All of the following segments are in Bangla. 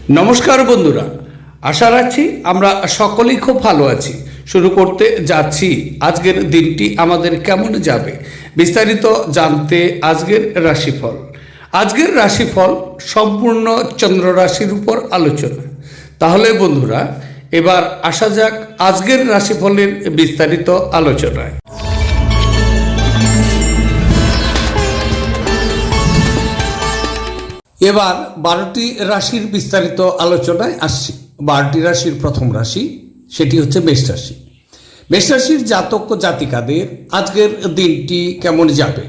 নমস্কার বন্ধুরা, আশা রাখছি আমরা সকলেই খুব ভালো আছি। শুরু করতে যাচ্ছি আজকের দিনটি আমাদের কেমন যাবে বিস্তারিত জানতে আজকের রাশিফল। আজকের রাশিফল সম্পূর্ণ চন্দ্র রাশির উপর আলোচনা। তাহলে বন্ধুরা, এবার আসা যাক আজকের রাশিফলের বিস্তারিত আলোচনায়। এবার 12টি রাশির বিস্তারিত আলোচনায় আসছি। 12টি রাশির প্রথম রাশি, সেটি হচ্ছে মেষ রাশি। মেষ রাশির জাতক ও জাতিকাদের আজকের দিনটি কেমন যাবে?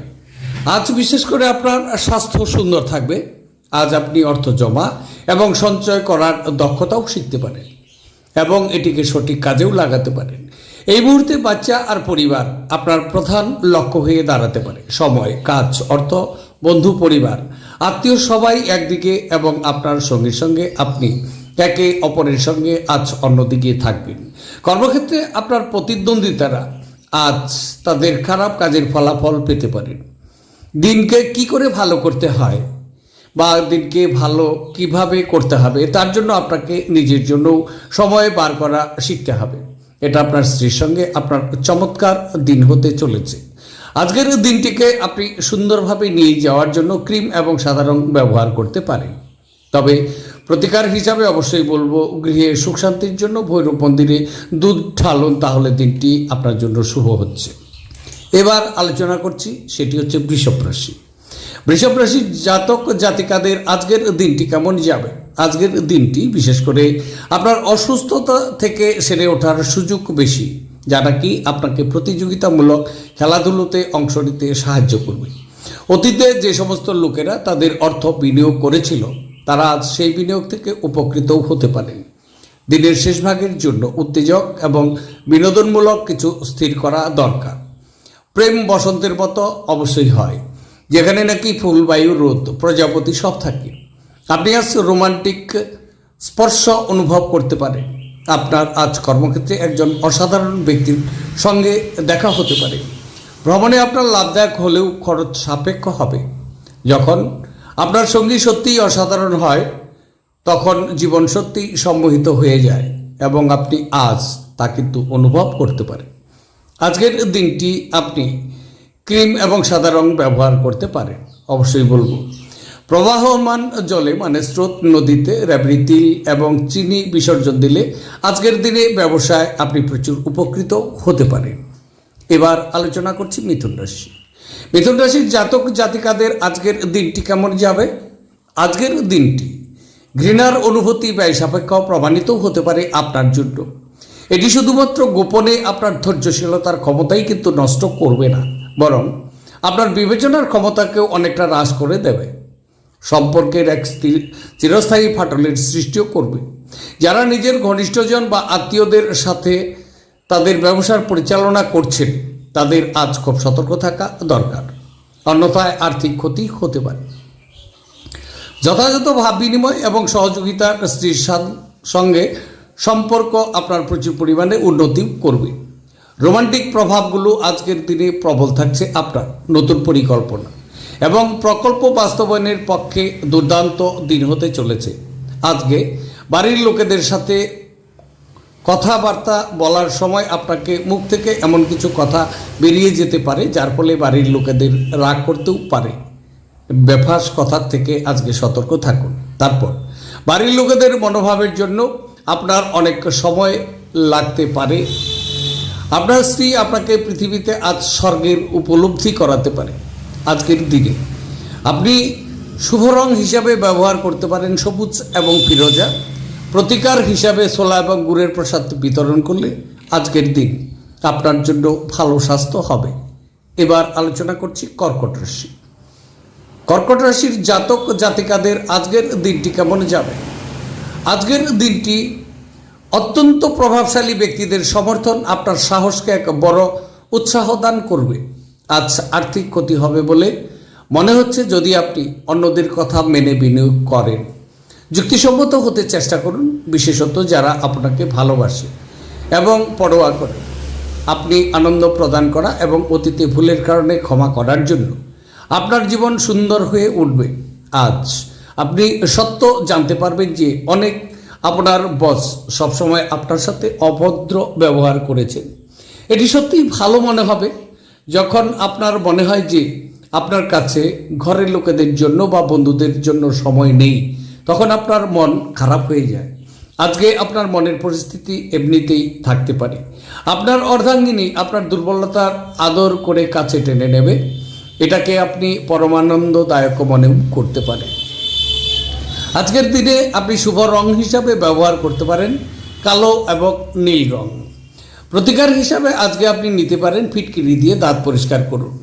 আজ বিশেষ করে আপনার স্বাস্থ্য সুন্দর থাকবে। আজ আপনি অর্থ জমা এবং সঞ্চয় করার দক্ষতাও শিখতে পারেন এবং এটিকে সঠিক কাজেও লাগাতে পারেন। এই মুহূর্তে বাচ্চা আর পরিবার আপনার প্রধান লক্ষ্য হয়ে দাঁড়াতে পারে। সময়, কাজ, অর্থ, বন্ধু, পরিবার, আত্মীয় সবাই একদিকে এবং আপনার সঙ্গে সঙ্গে আপনি একে অপরের সঙ্গে আজ অন্যদিকে থাকবেন। কর্মক্ষেত্রে আপনার প্রতিদ্বন্দ্বিতারা আজ তাদের খারাপ কাজের ফলাফল পেতে পারেন। দিনকে কি করে ভালো করতে হয় বা দিনকে ভালো কিভাবে করতে হবে, তার জন্য আপনাকে নিজের জন্য সময় বার করা শিখতে হবে। এটা আপনার স্ত্রীর সঙ্গে আপনার চমৎকার দিন হতে চলেছে। আজকের দিনটিকে আপনি সুন্দরভাবে নিয়ে যাওয়ার জন্য ক্রিম এবং সাদা রং ব্যবহার করতে পারেন। তবে প্রতিকার হিসাবে অবশ্যই বলবো, গৃহে সুখ শান্তির জন্য ভৈরব মন্দিরে দুধ ঢালুন, তাহলে দিনটি আপনার জন্য শুভ হচ্ছে। এবার আলোচনা করছি, সেটি হচ্ছে বৃষভ রাশি। বৃষভ রাশির জাতক জাতিকাদের আজকের দিনটি কেমন যাবে? আজকের দিনটি বিশেষ করে আপনার অসুস্থতা থেকে সেরে ওঠার সুযোগ বেশি, যা নাকি আপনাকে প্রতিযোগিতামূলক খেলাধুলোতে অংশ নিতে সাহায্য করবে। অতীতে যে সমস্ত লোকেরা তাদের অর্থ বিনিয়োগ করেছিল, তারা আজ সেই বিনিয়োগ থেকে উপকৃতও হতে পারেন। দিনের শেষ ভাগের জন্য উত্তেজক এবং বিনোদনমূলক কিছু স্থির করা দরকার। প্রেম বসন্তের মতো অবশ্যই হয়, যেখানে নাকি ফুল, বায়ু, রোদ, প্রজাপতি সব থাকে। আপনি আজ রোমান্টিক স্পর্শ অনুভব করতে পারেন। আপনার আজ কর্মক্ষেত্রে একজন অসাধারণ ব্যক্তির সঙ্গে দেখা হতে পারে। ভ্রমণে আপনার লাভদায়ক হলেও খরচ সাপেক্ষ হবে। যখন আপনার সঙ্গী সত্যিই অসাধারণ হয়, তখন জীবন সত্যি সম্মোহিত হয়ে যায় এবং আপনি আজ তা কিন্তু অনুভব করতে পারেন। আজকের দিনটি আপনি ক্রিম এবং সাদা রং ব্যবহার করতে পারেন। অবশ্যই বলবো, প্রবাহমান জলে মানে স্রোত নদীতে রাবড়ি, তিল এবং চিনি বিসর্জন দিলে আজকের দিনে ব্যবসায় আপনি প্রচুর উপকৃত হতে পারেন। এবার আলোচনা করছি মিথুন রাশি। মিথুন রাশির জাতক জাতিকাদের আজকের দিনটি কেমন যাবে? আজকের দিনটি ঘৃণার অনুভূতি ব্যয় সাপেক্ষ প্রমাণিত হতে পারে আপনার জন্য। এটি শুধুমাত্র গোপনে আপনার ধৈর্যশীলতার ক্ষমতাই কিন্তু নষ্ট করবে না, বরং আপনার বিবেচনার ক্ষমতাকেও অনেকটা হ্রাস করে দেবে। সম্পর্কের এক চিরস্থায়ী ফাটলের সৃষ্টিও করবে। যারা নিজের ঘনিষ্ঠজন বা আত্মীয়দের সাথে তাদের ব্যবসার পরিচালনা করছেন, তাদের আজ খুব সতর্ক থাকা দরকার, অন্যথায় আর্থিক ক্ষতি হতে পারে। যথাযথ ভাব বিনিময় এবং সহযোগিতার স্ত্রীর সঙ্গে সম্পর্ক আপনার প্রচুর পরিমাণে উন্নতি করবে। রোমান্টিক প্রভাবগুলো আজকের দিনে প্রবল থাকছে। আপনার নতুন পরিকল্পনা এবং প্রকল্প বাস্তবায়নের পক্ষে দুর্দান্ত দিন হতে চলেছে। আজকে বাড়ির লোকেদের সাথে কথাবার্তা বলার সময় আপনাকে মুখ থেকে এমন কিছু কথা বেরিয়ে যেতে পারে, যার ফলে বাড়ির লোকেদের রাগ করতেও পারে। বেফাস কথার থেকে আজকে সতর্ক থাকুন। তারপর বাড়ির লোকেদের মনোভাবের জন্য আপনার অনেক সময় লাগতে পারে। আপনার স্ত্রী আপনাকে পৃথিবীতে আজ স্বর্গের উপলব্ধি করাতে পারে। আজকের দিনে আপনি শুভ রং হিসাবে ব্যবহার করতে পারেন সবুজ এবং ফিরোজা। প্রতিকার হিসাবে ছোলা এবং গুড়ের প্রসাদ বিতরণ করলে আজকের দিন আপনার জন্য ভালো স্বাস্থ্য হবে। এবার আলোচনা করছি কর্কট রাশি। কর্কট রাশির জাতক জাতিকাদের আজকের দিনটি কেমন যাবে? আজকের দিনটি অত্যন্ত প্রভাবশালী ব্যক্তিদের সমর্থন আপনার সাহসকে এক বড় উৎসাহ দান করবে। আজ আর্থিক ক্ষতি হবে বলে মনে হচ্ছে। যদি আপনি অন্যদের কথা মেনে বিনিয়োগ করেন, যুক্তিসম্মত হতে চেষ্টা করুন, বিশেষত যারা আপনাকে ভালোবাসে এবং পরোয়া করে। আপনি আনন্দ প্রদান করা এবং অতীতে ভুলের কারণে ক্ষমা করার জন্য আপনার জীবন সুন্দর হয়ে উঠবে। আজ আপনি সত্য জানতে পারবেন যে অনেক আপনার বস সবসময় আপনার সাথে অভদ্র ব্যবহার করেছেন। এটি সত্যিই ভালো মনে হবে যখন আপনার মনে হয় যে আপনার কাছে ঘরের লোকেদের জন্য বা বন্ধুদের জন্য সময় নেই, তখন আপনার মন খারাপ হয়ে যায়। আজকে আপনার মনের পরিস্থিতি এমনিতেই থাকতে পারে। আপনার অর্ধাঙ্গিনী আপনার দুর্বলতার আদর করে কাছে টেনে নেবে, এটাকে আপনি পরমানন্দদায়ক মনেও করতে পারেন। আজকের দিনে আপনি শুভ রং হিসাবে ব্যবহার করতে পারেন কালো এবং নীল রং। প্রতিকার হিসাবে আজকে আপনি নিতে পারেন ফিটকিরি দিয়ে দাঁত পরিষ্কার করুন।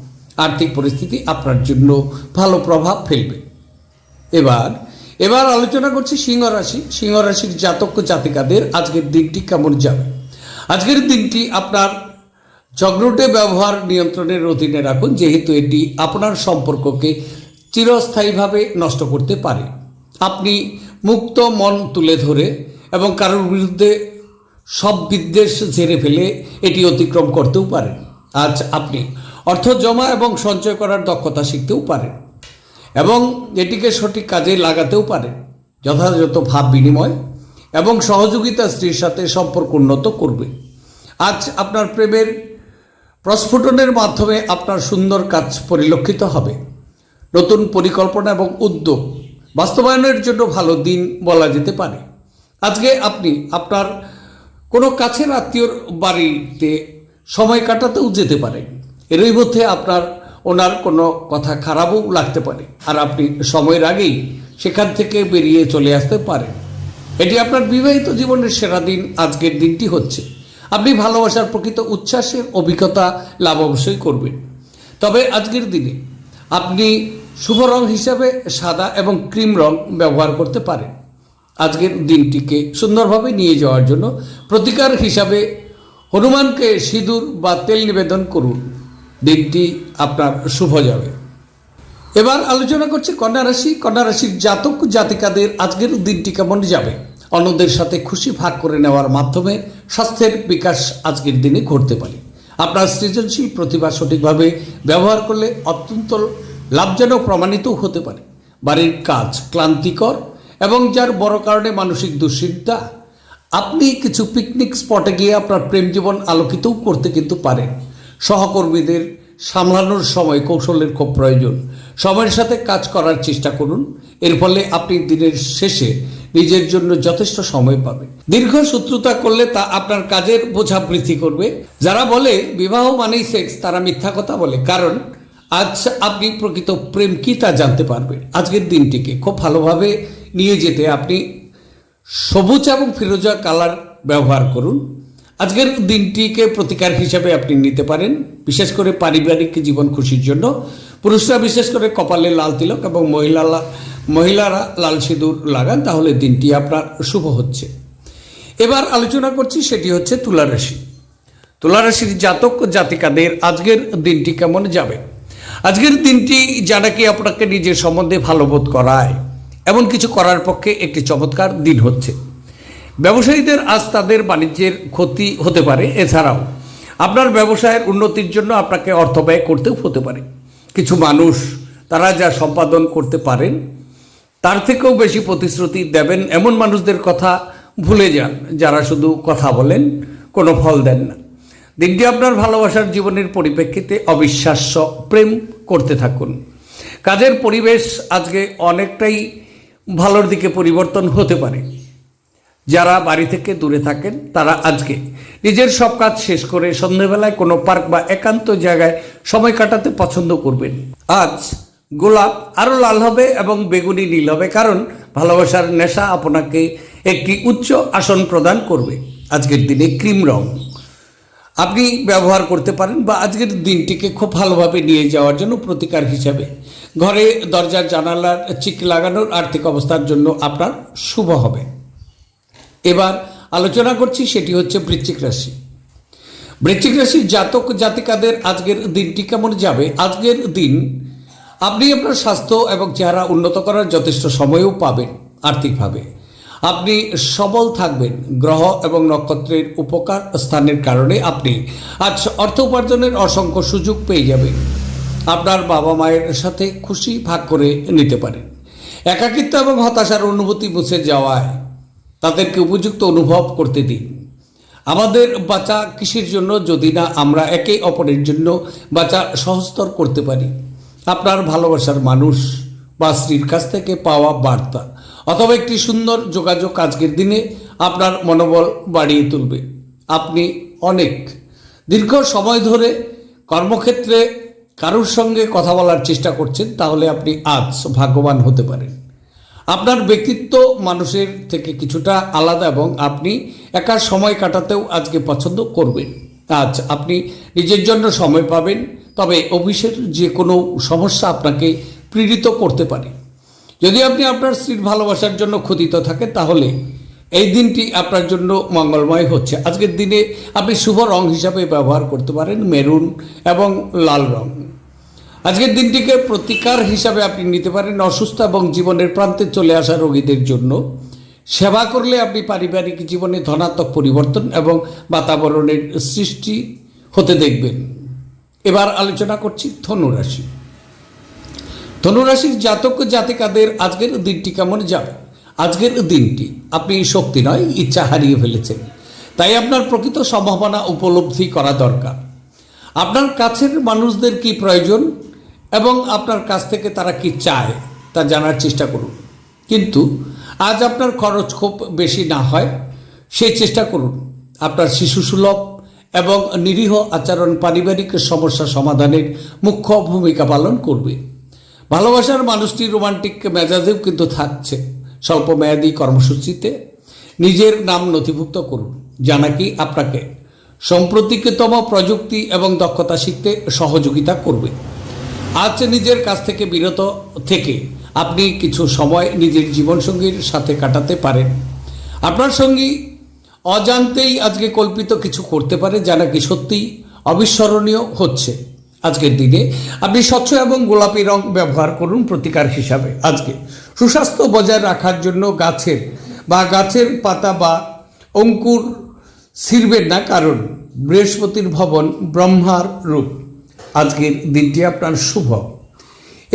আর্থিক পরিস্থিতি আপনার জন্য ভালো প্রভাব ফেলবে। এবার আলোচনা করছি সিংহ রাশি। সিংহ রাশির জাতক জাতিকাদের আজকের দিনটি কেমন যাবে। আজকের দিনটি আপনার চক্রটে ব্যবহার নিয়ন্ত্রণের অধীনে রাখুন, যেহেতু এটি আপনার সম্পর্ককে চিরস্থায়ীভাবে নষ্ট করতে পারে। আপনি মুক্ত মন তুলে ধরে এবং কারোর বিরুদ্ধে সব বিদ্বেষ ঝেড়ে ফেলে এটি অতিক্রম করতেও পারেন। আজ আপনি অর্থ জমা এবং সঞ্চয় করার দক্ষতা শিখতেও পারেন এবং এটিকে সঠিক কাজে লাগাতেও পারেন। যথাযথ ভাব বিনিময় এবং সহযোগিতা স্ত্রীর সাথে সম্পর্ক উন্নত করবে। আজ আপনার প্রেমের প্রস্ফুটনের মাধ্যমে আপনার সুন্দর কাজ পরিলক্ষিত হবে। নতুন পরিকল্পনা এবং উদ্যোগ বাস্তবায়নের জন্য ভালো দিন বলা যেতে পারে। আজকে আপনি আপনার কোনো কাছের আত্মীয়র বাড়িতে সময় কাটাতেও যেতে পারেন। এরই মধ্যে ওনার কোনো কথা খারাপও লাগতে পারে, আর আপনি সময়ের আগেই সেখান থেকে বেরিয়ে চলে আসতে পারেন। এটি আপনার বিবাহিত জীবনের সেরা দিন আজকের দিনটি হচ্ছে। আপনি ভালোবাসার প্রকৃত উচ্ছ্বাসের অভিজ্ঞতা লাভ অবশ্যই করবেন। তবে আজকের দিনে আপনি শুভ রং হিসাবে সাদা এবং ক্রিম রং ব্যবহার করতে পারেন। আজকের দিনটিকে সুন্দরভাবে নিয়ে যাওয়ার জন্য প্রতিকার হিসাবে হনুমানকে সিঁদুর বা তেল নিবেদন করুন। দিনটি আপনার শুভ যাবে। এবার আলোচনা করছি কন্যা রাশি। কন্যা রাশির জাতক জাতিকাদের আজকের দিনটি কেমন যাবে। অন্যদের সাথে খুশি ভাগ করে নেওয়ার মাধ্যমে স্বাস্থ্যের বিকাশ আজকের দিনে ঘটতে পারে। আপনার সৃজনশীল প্রতিভা সঠিকভাবে ব্যবহার করলে অত্যন্ত লাভজনক প্রমাণিত হতে পারে। বাড়ির কাজ ক্লান্তিকর এবং যার বড় কারণে মানসিক দুশ্চিন্তা, আপনি কিছু পিকনিক স্পটে গিয়ে আপনার প্রেম জীবন আলোকিতও করতে কিন্তু পারেন। সহকর্মীদের সামলানোর সময় কৌশলের খুব প্রয়োজন। সময়ের সাথে কাজ করার চেষ্টা করুন, এর ফলে আপনি দিনের শেষে নিজের জন্য যথেষ্ট সময় পাবেন। দীর্ঘ শত্রুতা করলে তা আপনার কাজের বোঝা বৃদ্ধি করবে। যারা বলে বিবাহ মানেই সেক্স, তারা মিথ্যা কথা বলে, কারণ আজ আপনি প্রকৃত প্রেম কি তা জানতে পারবেন। আজকের দিনটিকে খুব ভালোভাবে নিয়ে যেতে আপনি সবুজ এবং ফিরোজা কালার ব্যবহার করুন। আজকের দিনটিকে প্রতিকার হিসাবে আপনি নিতে পারেন, বিশেষ করে পারিবারিক জীবন খুশির জন্য। পুরুষরা বিশেষ করে কপালে লাল তিলক এবং মহিলারা লাল সিঁদুর লাগান, তাহলে দিনটি আপনার শুভ হচ্ছে। এবার আলোচনা করছি, সেটি হচ্ছে তুলা রাশি। তুলা রাশির জাতক জাতিকাদের আজকের দিনটি কেমন যাবে। আজকের দিনটি যা নাকি আপনাকে নিজের সম্বন্ধে ভালো বোধ করায় এমন কিছু করার পক্ষে একটি চমৎকার দিন হচ্ছে। ব্যবসায়ীদের আজ তাদের বাণিজ্যের ক্ষতি হতে পারে। এছাড়াও আপনার ব্যবসায়ের উন্নতির জন্য আপনাকে অর্থ ব্যয় করতেও হতে পারে। কিছু মানুষ তারা যা সম্পাদন করতে পারেন তার থেকেও বেশি প্রতিশ্রুতি দেবেন এমন মানুষদের কথা ভুলে যান, যারা শুধু কথা বলেন, কোনো ফল দেন না। দিনটি আপনার ভালোবাসার জীবনের পরিপ্রেক্ষিতে অবিশ্বাস্য প্রেম করতে থাকুন। কাজের পরিবেশ আজকে অনেকটাই ভালোর দিকে পরিবর্তন হতে পারে। যারা বাড়ি থেকে দূরে থাকেন তারা আজকে নিজের সব কাজ শেষ করে সন্ধ্যেবেলায় কোনো পার্ক বা একান্ত জায়গায় সময় কাটাতে পছন্দ করবেন। আজ গোলাপ আরও লাল হবে এবং বেগুনি নীল হবে, কারণ ভালোবাসার নেশা আপনাকে একটি উচ্চ আসন প্রদান করবে। আজকের দিনে ক্রিম রং আপনি ব্যবহার করতে পারেন বা আজকের দিনটিকে খুব ভালোভাবে নিয়ে যাওয়ার জন্য প্রতিকার হিসাবে ঘরে দরজার জানালার চিক লাগানোর আর্থিক অবস্থার জন্য আপনার শুভ হবে। এবার আলোচনা করছি, সেটি হচ্ছে বৃশ্চিক রাশি। বৃশ্চিক রাশির জাতক জাতিকাদের আজকের দিনটি কেমন যাবে। আজকের দিন আপনি আপনার স্বাস্থ্য এবং চেহারা উন্নত করার যথেষ্ট সময়ও পাবেন। আর্থিকভাবে আপনি সবল থাকবেন। গ্রহ এবং নক্ষত্রের উপকার স্থানের কারণে আপনি আজ অর্থ উপার্জনের অসংখ্য সুযোগ পেয়ে যাবেন। আপনার বাবা মায়ের সাথে খুশি ভাগ করে নিতে পারেন। একাকিত্ব এবং হতাশার অনুভূতি মুছে যাওয়ায় তাদেরকে উপযুক্ত অনুভব করতে দিন। আমাদের বাঁচা কিসের জন্য যদি না আমরা একে অপরের জন্য বাঁচা সহজতর করতে পারি। আপনার ভালোবাসার মানুষ বা স্ত্রীর কাছ থেকে পাওয়া বার্তা অথবা একটি সুন্দর যোগাযোগ আজকের দিনে আপনার মনোবল বাড়িয়ে তুলবে। আপনি অনেক দীর্ঘ সময় ধরে কর্মক্ষেত্রে কারোর সঙ্গে কথা বলার চেষ্টা করছেন, তাহলে আপনি আজ ভাগ্যবান হতে পারেন। আপনার ব্যক্তিত্ব মানুষের থেকে কিছুটা আলাদা এবং আপনি একা সময় কাটাতেও আজকে পছন্দ করবেন। আজ আপনি নিজের জন্য সময় পাবেন, তবে অফিসের যে কোনো সমস্যা আপনাকে পীড়িত করতে পারে। যদি আপনি আপনার স্ত্রীর ভালোবাসার জন্য ক্ষুধিত থাকেন, তাহলে এই দিনটি আপনার জন্য মঙ্গলময় হচ্ছে। আজকের দিনে আপনি শুভ রং হিসাবে ব্যবহার করতে পারেন মেরুন এবং লাল রং। আজকের দিনটিকে প্রতিকার হিসাবে আপনি নিতে পারেন অসুস্থ এবং জীবনের প্রান্তে চলে আসা রোগীদের জন্য। সেবা করলে আপনি পারিবারিক জীবনে ধনাত্মক পরিবর্তন এবং বাতাবরণের সৃষ্টি হতে দেখবেন। এবার আলোচনা করছি ধনুরাশি। ধনুরাশির জাতক জাতিকাদের আজকের দিনটি কেমন যাবে? আজকের দিনটি আপনি শক্তি নয় ইচ্ছা হারিয়ে ফেলেছেন, তাই আপনার প্রকৃত সম্ভাবনা উপলব্ধি করা দরকার। আপনার কাছের মানুষদের কি প্রয়োজন এবং আপনার কাছ থেকে তারা কি চায় তা জানার চেষ্টা করুন। কিন্তু আজ আপনার খরচ খুব বেশি না হয় সেই চেষ্টা করুন। আপনার শিশুসুলভ এবং নিরীহ আচরণ পারিবারিক সমস্যা সমাধানের মুখ্য ভূমিকা পালন করবে। ভালোবাসার মানুষটি রোমান্টিক মেজাজেও কিন্তু থাকছে। স্বল্পমেয়াদী কর্মসূচিতে নিজের নাম নথিভুক্ত করুন, যা নাকি আপনাকে সাম্প্রতিকতম প্রযুক্তি এবং দক্ষতা শিখতে সহযোগিতা করবে। আজ নিজের কাছ থেকে বিরত থেকে আপনি কিছু সময় নিজের জীবনসঙ্গীর সাথে কাটাতে পারেন। আপনার সঙ্গী অজান্তেই আজকে কল্পিত কিছু করতে পারে, যা নাকি সত্যিই অবিস্মরণীয় হচ্ছে। আজকের দিনে আপনি স্বচ্ছ এবং গোলাপি রং ব্যবহার করুন প্রতিকার হিসাবে। আজকে সুস্বাস্থ্য বজায় রাখার জন্য গাছের পাতা বা অঙ্কুর ছিঁড়বেন না, কারণ বৃহস্পতির ভবন ব্রহ্মার রূপ। আজকের দিনটি আপনার শুভ।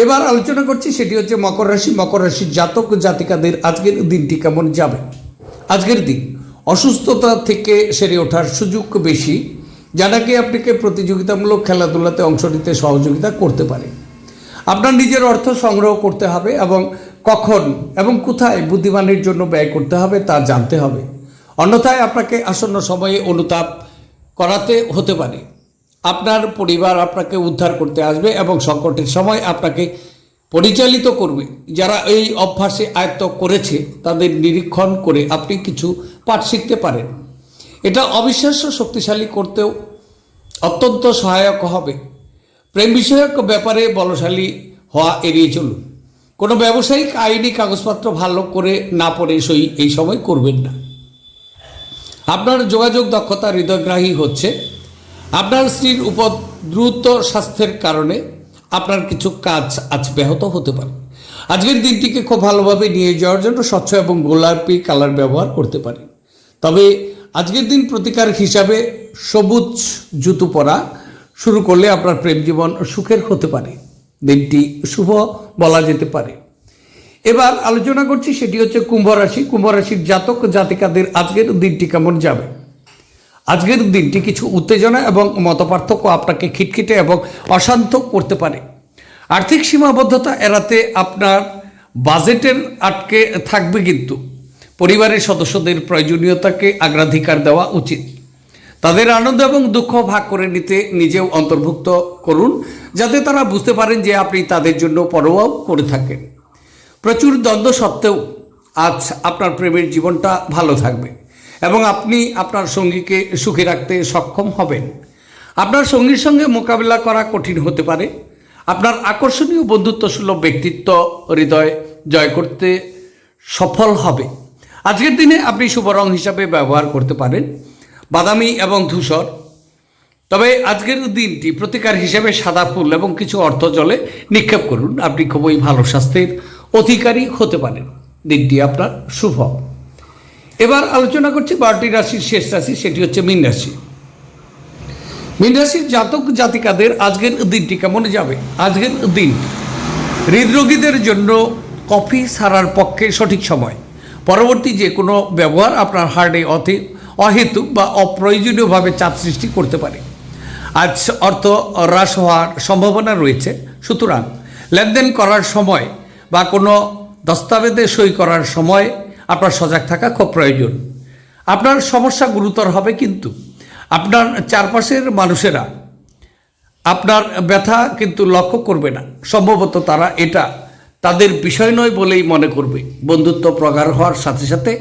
এবার আলোচনা করছি, সেটি হচ্ছে মকর রাশি। মকর রাশির জাতক জাতিকাদের আজকের দিনটি কেমন যাবে? আজকের দিন অসুস্থতা থেকে সেরে ওঠার সুযোগ বেশি, যা নাকি আপনাকে প্রতিযোগিতামূলক খেলাধুলাতে অংশ নিতে সহযোগিতা করতে পারে। আপনার নিজের অর্থ সংগ্রহ করতে হবে এবং কখন এবং কোথায় বুদ্ধিমানের জন্য ব্যয় করতে হবে তা জানতে হবে, অন্যথায় আপনাকে আসন্ন সময়ে অনুতাপ করাতে হতে পারে। আপনার পরিবার আপনাকে উদ্ধার করতে আসবে এবং সংকটের সময় আপনাকে পরিচালিত করবে। যারা এই অভ্যাসে আয়ত্ত করেছে তাদের নিরীক্ষণ করে আপনি কিছু পাঠ শিখতে পারেন। এটা অবিশ্বাস্য শক্তিশালী করতেও অত্যন্ত সহায়ক হবে। প্রেম বিষয়ক ব্যাপারে বলশালী হওয়া এড়িয়ে চলুন। কোনো ব্যবসায়িক আইনি কাগজপত্র ভালো করে না পড়ে সই এই সময় করবেন না। আপনার যোগাযোগ দক্ষতা হৃদয়গ্রাহী হচ্ছে। আপনার স্ত্রীর উপর দ্রুত স্বাস্থ্যের কারণে আপনার কিছু কাজ আজ ব্যাহত হতে পারে। আজকের দিনটিকে খুব ভালোভাবে নিয়ে যাওয়ার জন্য স্বচ্ছ এবং গোলাপি কালার ব্যবহার করতে পারেন। তবে আজকের দিন প্রতিকার হিসাবে সবুজ জুতো পরা শুরু করলে আপনার প্রেম জীবন সুখের হতে পারে। দিনটি শুভ বলা যেতে পারে। এবার আলোচনা করছি, সেটি হচ্ছে কুম্ভ রাশি। কুম্ভ রাশির জাতক জাতিকাদের আজকের দিনটি কেমন যাবে? আজকের দিনটি কিছু উত্তেজনা এবং মতপার্থক্য আপনাকে খিটখিটে এবং অশান্ত করতে পারে। আর্থিক সীমাবদ্ধতা এড়াতে আপনার বাজেটের আটকে থাকবে, কিন্তু পরিবারের সদস্যদের প্রয়োজনীয়তাকে অগ্রাধিকার দেওয়া উচিত। তাদের আনন্দ এবং দুঃখ ভাগ করে নিতে নিজেও অন্তর্ভুক্ত করুন, যাতে তারা বুঝতে পারেন যে আপনি তাদের জন্য পরোয়াও করে থাকেন। প্রচুর দ্বন্দ্ব সত্ত্বেও আজ আপনার প্রেমের জীবনটা ভালো থাকবে এবং আপনি আপনার সঙ্গীকে সুখী রাখতে সক্ষম হবেন। আপনার সঙ্গীর সঙ্গে মোকাবিলা করা কঠিন হতে পারে। আপনার আকর্ষণীয় বন্ধুত্বসুলভ ব্যক্তিত্ব হৃদয় জয় করতে সফল হবে। আজকের দিনে আপনি শুভ রং হিসাবে ব্যবহার করতে পারেন বাদামি এবং ধূসর। তবে আজকের দিনটি প্রতিকার হিসেবে সাদা ফুল এবং কিছু অর্থ জলে নিক্ষেপ করুন। আপনি খুবই ভালো স্বাস্থ্যের অধিকারী হতে পারেন। দিনটি আপনার শুভ। এবার আলোচনা করছি 12টি রাশির শেষ রাশি, সেটি হচ্ছে মীন রাশি। মীন রাশির জাতক জাতিকাদের আজকের দিনটি কেমন যাবে? আজকের দিন হৃদরোগীদের জন্য কফি ছাড়ার পক্ষে সঠিক সময়। পরবর্তী যে কোনো ব্যবহার আপনার হার্টে অহেতুক বা অপ্রয়োজনীয়ভাবে চাপ সৃষ্টি করতে পারে। আজ অর্থ হ্রাস হওয়ার সম্ভাবনা রয়েছে, সুতরাং লেনদেন করার সময় বা কোনো দস্তাবেজে সই করার সময় আপনার সজাগ থাকা খুব প্রয়োজন। আপনার সমস্যা গুরুতর হবে, কিন্তু আপনার চারপাশের মানুষেরা আপনার ব্যথা কিন্তু লক্ষ্য করবে না। সম্ভবত তারা এটা তাদের বিষয় নয় বলেই মনে করবে। বন্ধুত্ব প্রগাঢ় হওয়ার সাথে সাথে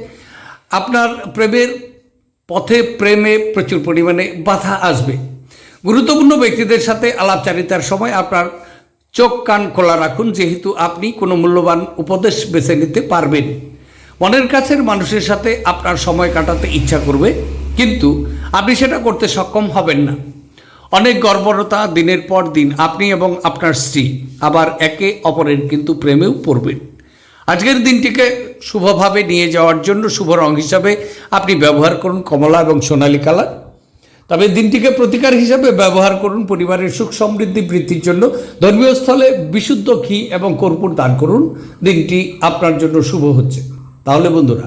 আপনার প্রেমের পথে প্রচুর পরিমাণে বাধা আসবে। গুরুত্বপূর্ণ ব্যক্তিদের সাথে আলাপচারিতার সময় আপনার চোখ কান খোলা রাখুন, যেহেতু আপনি কোনো মূল্যবান উপদেশ বেছে নিতে পারবেন। মনের কাছের মানুষের সাথে আপনার সময় কাটাতে ইচ্ছা করবে, কিন্তু আপনি সেটা করতে সক্ষম হবেন না। অনেক গর্বরতা দিনের পর দিন আপনি এবং আপনার স্ত্রী আবার একে অপরের কিন্তু প্রেমেও পড়বেন। আজকের দিনটিকে শুভভাবে নিয়ে যাওয়ার জন্য শুভ রং হিসাবে আপনি ব্যবহার করুন কমলা এবং সোনালী কালার। তবে দিনটিকে প্রতিকার হিসাবে ব্যবহার করুন পরিবারের সুখ সমৃদ্ধি বৃদ্ধির জন্য। ধর্মীয় স্থলে বিশুদ্ধ ঘি এবং কর্পূর দান করুন, দিনটি আপনার জন্য শুভ হচ্ছে। তাহলে বন্ধুরা,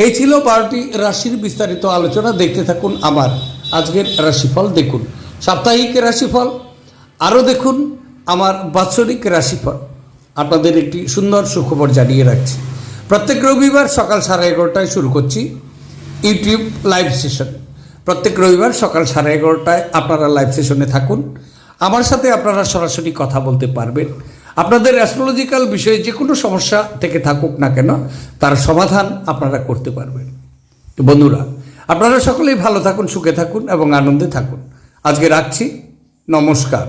এই ছিল 12টি রাশির বিস্তারিত আলোচনা। দেখতে থাকুন আমার আজকের রাশিফল। দেখুন সাপ্তাহিক রাশিফল, আরও দেখুন আমার বাৎসরিক রাশিফল। আপনাদের একটি সুন্দর সুখবর জানিয়ে রাখছি। প্রত্যেক রবিবার সকাল 11:30টায় শুরু করছি ইউটিউব লাইভ সেশন। প্রত্যেক রবিবার সকাল 11:30টায় আপনারা লাইভ সেশনে থাকুন। আমার সাথে আপনারা সরাসরি কথা বলতে পারবেন। আপনাদের অ্যাস্ট্রোলজিক্যাল বিষয়ে যে কোনো সমস্যা থেকে থাকুক না কেন, তার সমাধান আপনারা করতে পারবেন। তো বন্ধুরা, আপনারা সকলেই ভালো থাকুন, সুখে থাকুন এবং আনন্দে থাকুন। আজকে রাখছি, নমস্কার।